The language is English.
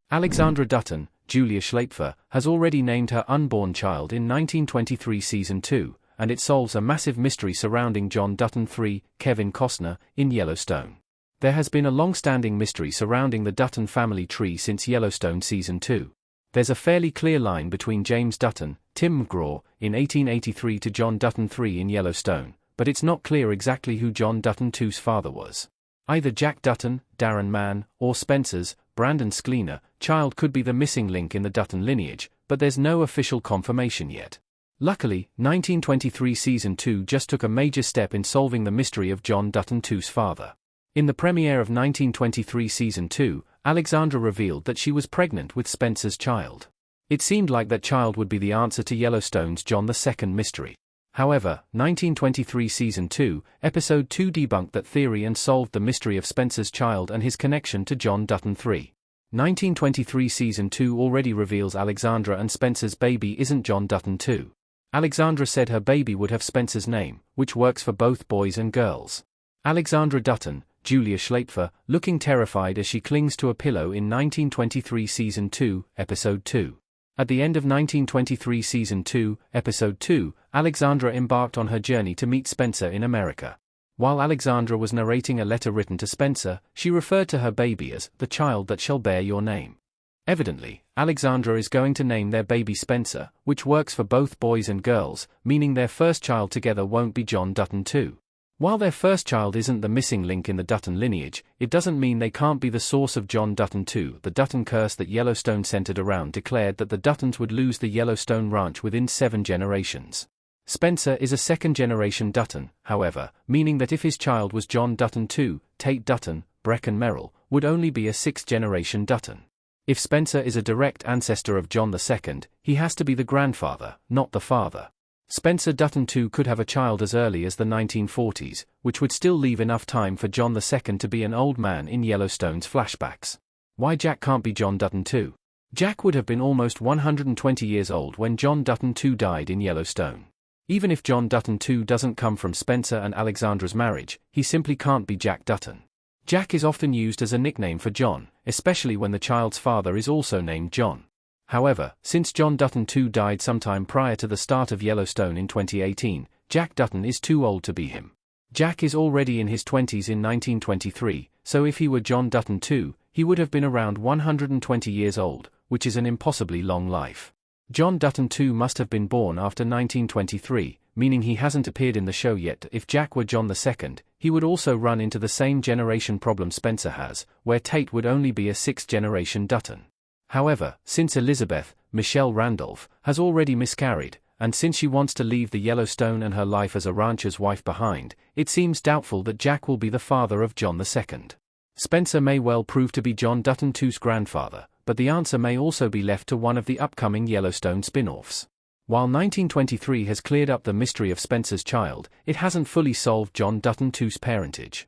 Alexandra Dutton, Julia Schlaepfer, has already named her unborn child in 1923 Season 2, and it solves a massive mystery surrounding John Dutton III, Kevin Costner, in Yellowstone. There has been a long-standing mystery surrounding the Dutton family tree since Yellowstone Season 2. There's a fairly clear line between James Dutton, Tim McGraw, in 1883 to John Dutton III in Yellowstone, but it's not clear exactly who John Dutton II's father was. Either Jack Dutton, Darren Mann, or Spencer's, Brandon Sklenar, child could be the missing link in the Dutton lineage, but there's no official confirmation yet. Luckily, 1923 Season 2 just took a major step in solving the mystery of John Dutton II's father. In the premiere of 1923 Season 2, Alexandra revealed that she was pregnant with Spencer's child. It seemed like that child would be the answer to Yellowstone's John II mystery. However, 1923 Season 2, Episode 2 debunked that theory and solved the mystery of Spencer's child and his connection to John Dutton III. 1923 Season 2 already reveals Alexandra and Spencer's baby isn't John Dutton II. Alexandra said her baby would have Spencer's name, which works for both boys and girls. Alexandra Dutton, Julia Schlaepfer, looking terrified as she clings to a pillow in 1923 Season 2, Episode 2. At the end of 1923 Season 2, Episode 2, Alexandra embarked on her journey to meet Spencer in America. While Alexandra was narrating a letter written to Spencer, she referred to her baby as the child that shall bear your name. Evidently, Alexandra is going to name their baby Spencer, which works for both boys and girls, meaning their first child together won't be John Dutton II. While their first child isn't the missing link in the Dutton lineage, it doesn't mean they can't be the source of John Dutton II. The Dutton curse that Yellowstone centered around declared that the Duttons would lose the Yellowstone ranch within 7 generations. Spencer is a second-generation Dutton, however, meaning that if his child was John Dutton II, Tate Dutton, Brecon Merrill, would only be a 6th-generation Dutton. If Spencer is a direct ancestor of John II, he has to be the grandfather, not the father. Spencer Dutton II could have a child as early as the 1940s, which would still leave enough time for John II to be an old man in Yellowstone's flashbacks. Why Jack can't be John Dutton II? Jack would have been almost 120 years old when John Dutton II died in Yellowstone. Even if John Dutton II doesn't come from Spencer and Alexandra's marriage, he simply can't be Jack Dutton. Jack is often used as a nickname for John, especially when the child's father is also named John. However, since John Dutton II died sometime prior to the start of Yellowstone in 2018, Jack Dutton is too old to be him. Jack is already in his 20s in 1923, so if he were John Dutton II, he would have been around 120 years old, which is an impossibly long life. John Dutton II must have been born after 1923, meaning he hasn't appeared in the show yet. If Jack were John II, he would also run into the same generation problem Spencer has, where Tate would only be a 6th-generation Dutton. However, since Elizabeth, Michelle Randolph, has already miscarried, and since she wants to leave the Yellowstone and her life as a rancher's wife behind, it seems doubtful that Jack will be the father of John II. Spencer may well prove to be John Dutton II's grandfather, but the answer may also be left to one of the upcoming Yellowstone spin-offs. While 1923 has cleared up the mystery of Spencer's child, it hasn't fully solved John Dutton II's parentage.